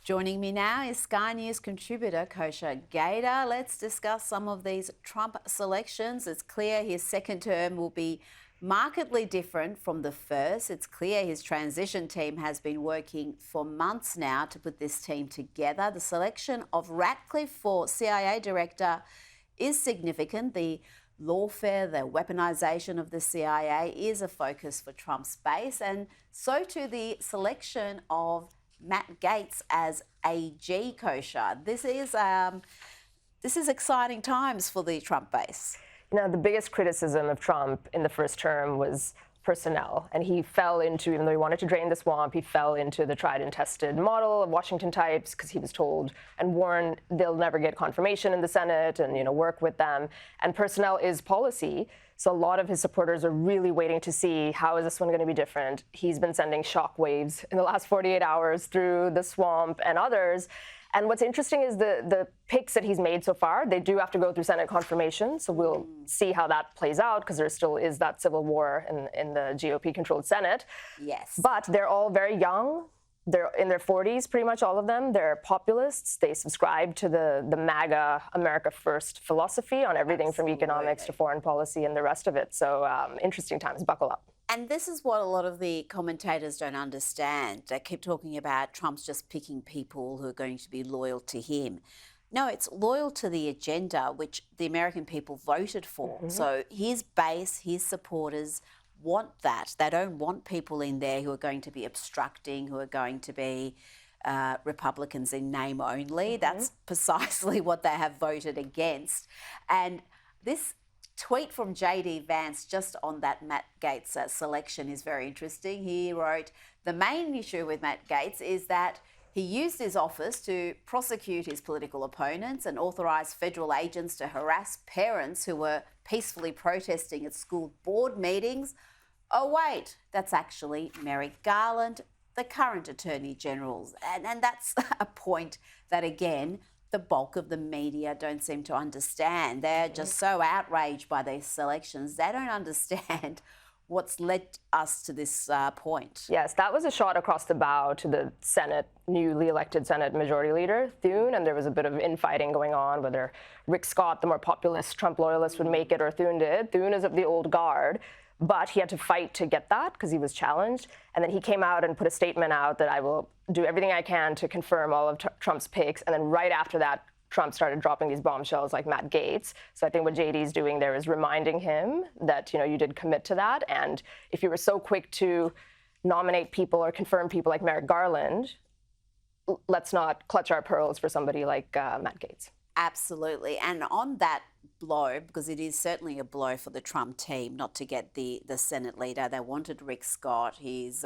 Joining me now is Sky News contributor Kosha Gada. Let's discuss some of these Trump selections. It's clear his second term will be markedly different from the first. It's clear his transition team has been working for months now to put this team together. The selection of Ratcliffe for CIA director is significant. The lawfare, the weaponization of the CIA is a focus for Trump's base, and so too the selection of Matt Gaetz as AG, Kosha. This is exciting times for the Trump base. You know, the biggest criticism of Trump in the first term was personnel, and he fell into, even though he wanted to drain the swamp, he fell into the tried and tested model of Washington types because he was told and warned they'll never get confirmation in the Senate and, work with them. And personnel is policy. So a lot of his supporters are really waiting to see how is this one going to be different. He's been sending shockwaves in the last 48 hours through the swamp and others. And what's interesting is the picks that he's made so far, they do have to go through Senate confirmation. So we'll see how that plays out because there still is that civil war in the GOP-controlled Senate. Yes. But they're all very young. They're in their 40s, pretty much all of them. They're populists. They subscribe to the MAGA, America First philosophy on everything from economics to foreign policy and the rest of it. So interesting times. Buckle up. And this is what a lot of the commentators don't understand. They keep talking about Trump's just picking people who are going to be loyal to him. No, it's loyal to the agenda which the American people voted for. Mm-hmm. So his base, his supporters want that. They don't want people in there who are going to be obstructing, who are going to be Republicans in name only. Mm-hmm. That's precisely what they have voted against. And this tweet from J.D. Vance just on that Matt Gaetz selection is very interesting. He wrote, the main issue with Matt Gaetz is that he used his office to prosecute his political opponents and authorise federal agents to harass parents who were peacefully protesting at school board meetings. Oh, wait, that's actually Merrick Garland, the current Attorney General. And that's a point that, again, the bulk of the media don't seem to understand. They're just so outraged by these selections. They don't understand what's led us to this point. Yes, that was a shot across the bow to the Senate, newly elected Senate Majority Leader, Thune, and there was a bit of infighting going on whether Rick Scott, the more populist Trump loyalist, would make it or Thune did. Thune is of the old guard, but he had to fight to get that because he was challenged. And then he came out and put a statement out that I will do everything I can to confirm all of Trump's picks. And then right after that, Trump started dropping these bombshells like Matt Gaetz. So I think what JD's doing there is reminding him that, you did commit to that. And if you were so quick to nominate people or confirm people like Merrick Garland, let's not clutch our pearls for somebody like Matt Gaetz. Absolutely. And on that blow, because it is certainly a blow for the Trump team not to get the Senate leader. They wanted Rick Scott. He's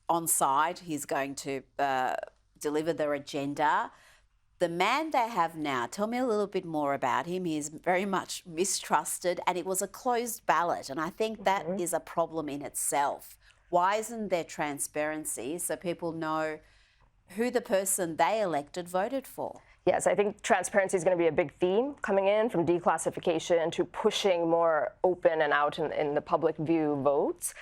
on side. He's going to deliver their agenda. The man they have now, tell me a little bit more about him. He is very much mistrusted and it was a closed ballot. And I think that is a problem in itself. Why isn't there transparency so people know who the person they elected voted for? Yes, I think transparency is going to be a big theme coming in, from declassification to pushing more open and out in the public view votes,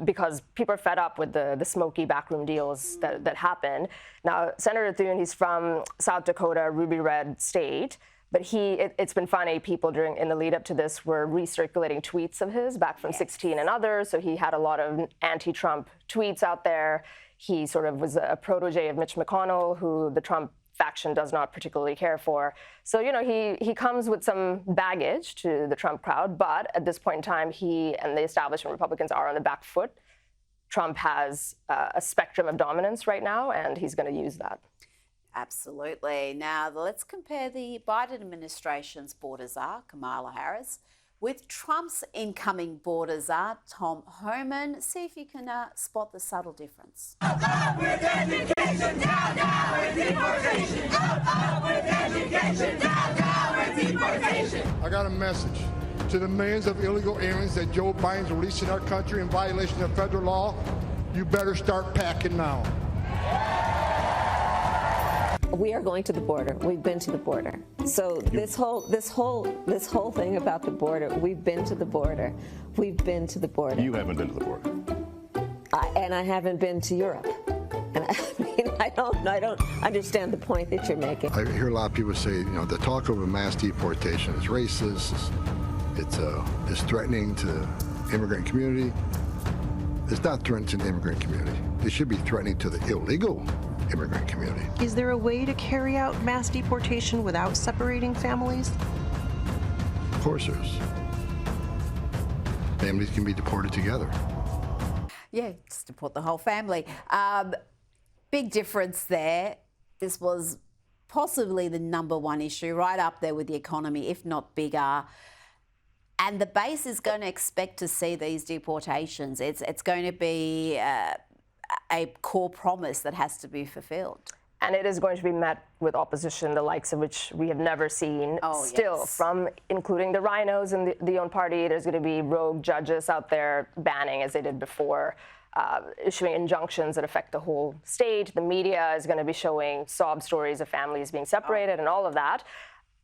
because people are fed up with the smoky backroom deals that happen. Now, Senator Thune, he's from South Dakota, ruby red state, but it's been funny, people in the lead up to this were recirculating tweets of his back from 2016 and others, so he had a lot of anti-Trump tweets out there. He sort of was a protege of Mitch McConnell, who the Trump faction does not particularly care for. So, he comes with some baggage to the Trump crowd, but at this point in time, he and the establishment Republicans are on the back foot. Trump has a spectrum of dominance right now, and he's going to use that. Absolutely. Now, let's compare the Biden administration's border czar, Kamala Harris, with Trump's incoming border czar, Tom Homan. See if you can spot the subtle difference. Up with education, down with deportation. Up with education, down with deportation. I got a message to the millions of illegal aliens that Joe Biden's releasing our country in violation of federal law. You better start packing now. We are going to the border. We've been to the border. So this whole thing about the border, we've been to the border. We've been to the border. You haven't been to the border. And I haven't been to Europe. And I mean, I don't understand the point that you're making. I hear a lot of people say, the talk of a mass deportation is racist, it's threatening to the immigrant community. It's not threatening to the immigrant community. It should be threatening to the illegal immigrant community. Is there a way to carry out mass deportation without separating families? Of course there is. Families can be deported together. Yeah, just deport the whole family. Big difference there. This was possibly the number one issue, right up there with the economy, if not bigger. And the base is going to expect to see these deportations. It's going to be a core promise that has to be fulfilled. And it is going to be met with opposition, the likes of which we have never seen from including the rhinos in the own party. There's going to be rogue judges out there banning, as they did before, issuing injunctions that affect the whole state. The media is going to be showing sob stories of families being separated and all of that.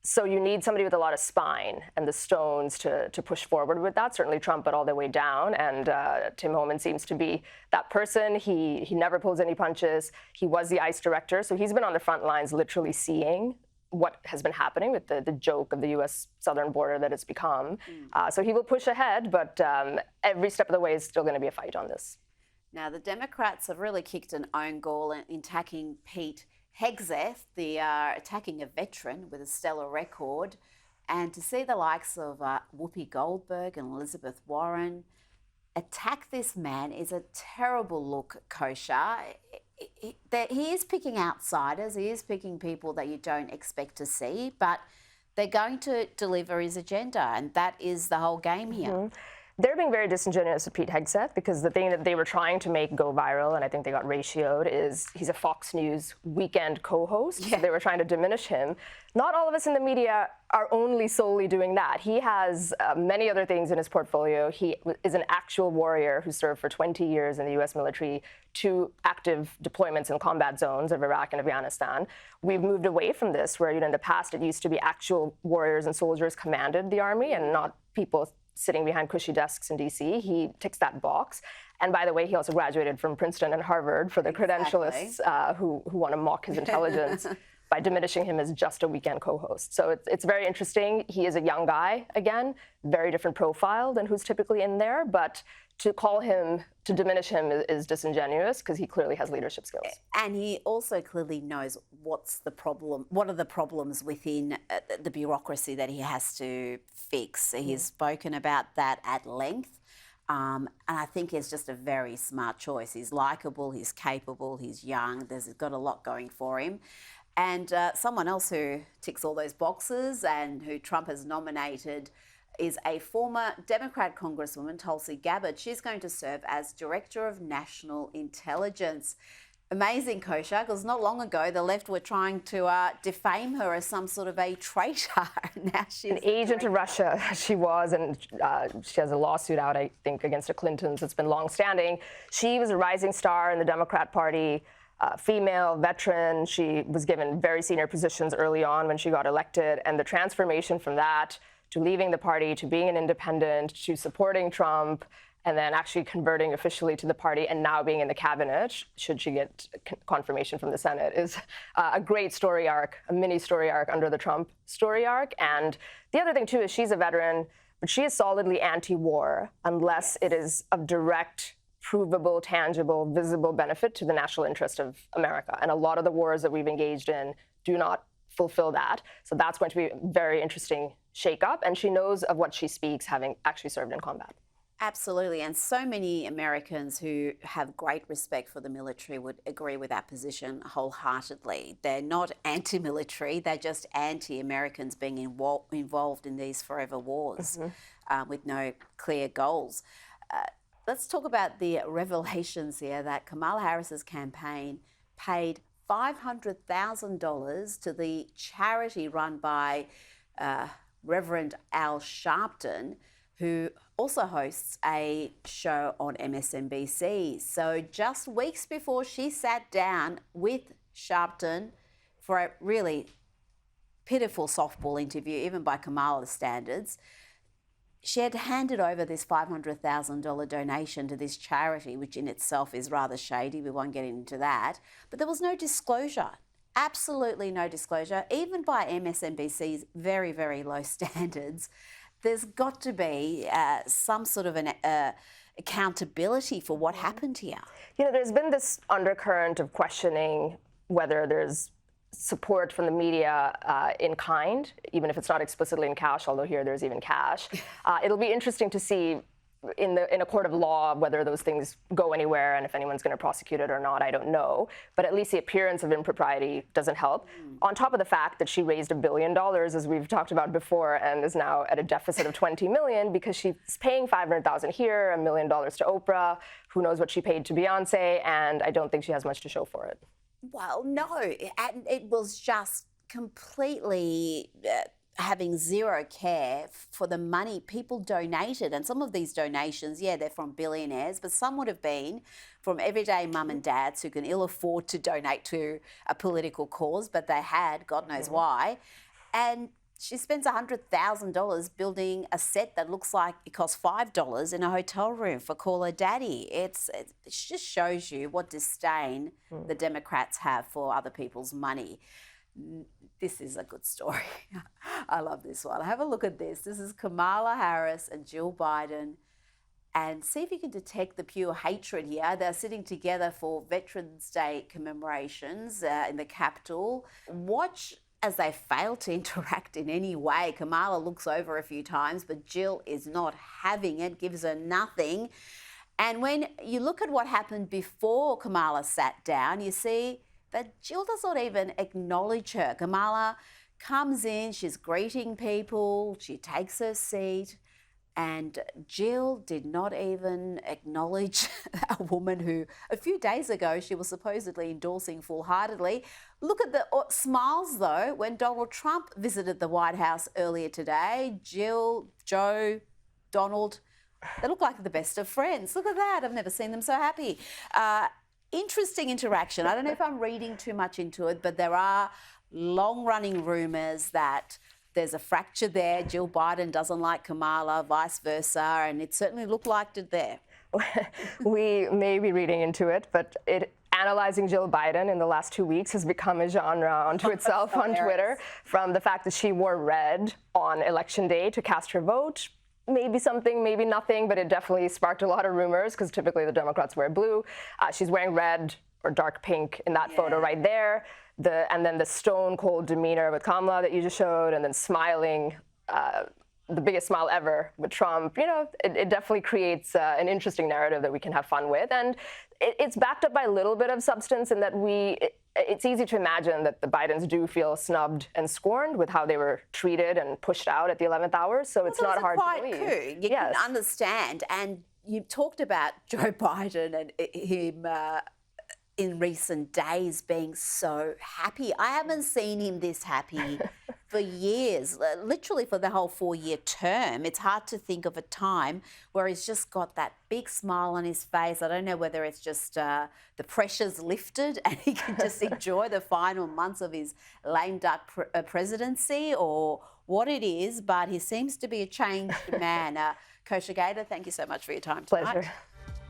So you need somebody with a lot of spine and the stones to push forward with that. Certainly Trump, but all the way down. And Tim Homan seems to be that person. He never pulls any punches. He was the ICE director. So he's been on the front lines literally seeing what has been happening with the joke of the U.S. southern border that it's become. So he will push ahead, but every step of the way is still going to be a fight on this. Now, the Democrats have really kicked an own goal in attacking Pete Hegseth. They are attacking a veteran with a stellar record. And to see the likes of Whoopi Goldberg and Elizabeth Warren attack this man is a terrible look, Kosha. He is picking outsiders. He is picking people that you don't expect to see, but they're going to deliver his agenda, and that is the whole game here. They're being very disingenuous with Pete Hegseth because the thing that they were trying to make go viral, and I think they got ratioed, is he's a Fox News weekend co-host. So they were trying to diminish him. Not all of us in the media are only solely doing that. He has many other things in his portfolio. He is an actual warrior who served for 20 years in the U.S. military, 2 active deployments in combat zones of Iraq and Afghanistan. We've moved away from this, where in the past it used to be actual warriors and soldiers commanded the army and not people sitting behind cushy desks in D.C. He ticks that box. And by the way, he also graduated from Princeton and Harvard for the credentialists who want to mock his intelligence by diminishing him as just a weekend co-host. So it's very interesting. He is a young guy, again, very different profile than who's typically in there. But to diminish him is disingenuous because he clearly has leadership skills. And he also clearly knows what's the problem, what are the problems within the bureaucracy that he has to fix. He's spoken about that at length. And I think it's just a very smart choice. He's likeable, he's capable, he's young, he's got a lot going for him. And someone else who ticks all those boxes and who Trump has nominated is a former Democrat Congresswoman, Tulsi Gabbard. She's going to serve as Director of National Intelligence. Amazing, Kosha, because not long ago the left were trying to defame her as some sort of a traitor. Now she's an agent of Russia. She was, and she has a lawsuit out, I think, against the Clintons that's been long-standing. She was a rising star in the Democrat Party. Female, veteran. She was given very senior positions early on when she got elected, and the transformation from that to leaving the party, to being an independent, to supporting Trump, and then actually converting officially to the party and now being in the cabinet, should she get confirmation from the Senate, is a great story arc, a mini story arc under the Trump story arc. And the other thing, too, is she's a veteran, but she is solidly anti-war unless it is of direct, provable, tangible, visible benefit to the national interest of America. And a lot of the wars that we've engaged in do not fulfill that. So that's going to be a very interesting shakeup. And she knows of what she speaks, having actually served in combat. Absolutely. And so many Americans who have great respect for the military would agree with that position wholeheartedly. They're not anti-military, they're just anti-Americans being involved in these forever wars with no clear goals. Let's talk about the revelations here that Kamala Harris's campaign paid $500,000 to the charity run by Reverend Al Sharpton, who also hosts a show on MSNBC. So just weeks before she sat down with Sharpton for a really pitiful softball interview, even by Kamala's standards, she had handed over this $500,000 donation to this charity, which in itself is rather shady. We won't get into that. But there was no disclosure, absolutely no disclosure, even by MSNBC's very, very low standards. There's got to be some sort of an accountability for what happened here. You know, there's been this undercurrent of questioning whether there's support from the media in kind, even if it's not explicitly in cash, although here there's even cash. It'll be interesting to see in a court of law whether those things go anywhere, and if anyone's going to prosecute it or not, I don't know. But at least the appearance of impropriety doesn't help. On top of the fact that she raised $1 billion, as we've talked about before, and is now at a deficit of $20 million because she's paying $500,000 here, $1 million to Oprah, who knows what she paid to Beyonce, and I don't think she has much to show for it. Well, no, and it was just completely having zero care for the money people donated. And some of these donations, yeah, they're from billionaires, but some would have been from everyday mum and dads who can ill afford to donate to a political cause, but they had, God knows why. And she spends $100,000 building a set that looks like it costs $5 in a hotel room for Call Her Daddy. It just shows you what disdain the Democrats have for other people's money. This is a good story. I love this one. Have a look at this. This is Kamala Harris and Jill Biden. And see if you can detect the pure hatred here. They're sitting together for Veterans Day commemorations in the Capitol. Watch as they fail to interact in any way. Kamala looks over a few times, but Jill is not having it, gives her nothing. And when you look at what happened before Kamala sat down, you see that Jill does not even acknowledge her. Kamala comes in, she's greeting people, she takes her seat, and Jill did not even acknowledge a woman who a few days ago she was supposedly endorsing full-heartedly. Look at the smiles, though, when Donald Trump visited the White House earlier today. Jill, Joe, Donald, they look like the best of friends. Look at that. I've never seen them so happy. Interesting interaction. I don't know if I'm reading too much into it, but there are long-running rumours that there's a fracture there. Jill Biden doesn't like Kamala, vice versa, and it certainly looked like it there. We may be reading into it, but analyzing Jill Biden in the last 2 weeks has become a genre unto itself on Twitter, from the fact that she wore red on Election Day to cast her vote. Maybe something, maybe nothing, but it definitely sparked a lot of rumors because typically the Democrats wear blue. She's wearing red or dark pink in that photo right there. And then the stone cold demeanor with Kamala that you just showed, and then smiling, the biggest smile ever with Trump. You know, it definitely creates an interesting narrative that we can have fun with. And it's backed up by a little bit of substance in that it's easy to imagine that the Bidens do feel snubbed and scorned with how they were treated and pushed out at the 11th hour. So it's not hard to believe. Coup. You can understand. And you talked about Joe Biden and him in recent days being so happy. I haven't seen him this happy for years, literally for the whole 4-year term. It's hard to think of a time where he's just got that big smile on his face. I don't know whether it's just the pressure's lifted and he can just enjoy the final months of his lame duck presidency, or what it is, but he seems to be a changed man. Kosha Gada, thank you so much for your time tonight. Pleasure.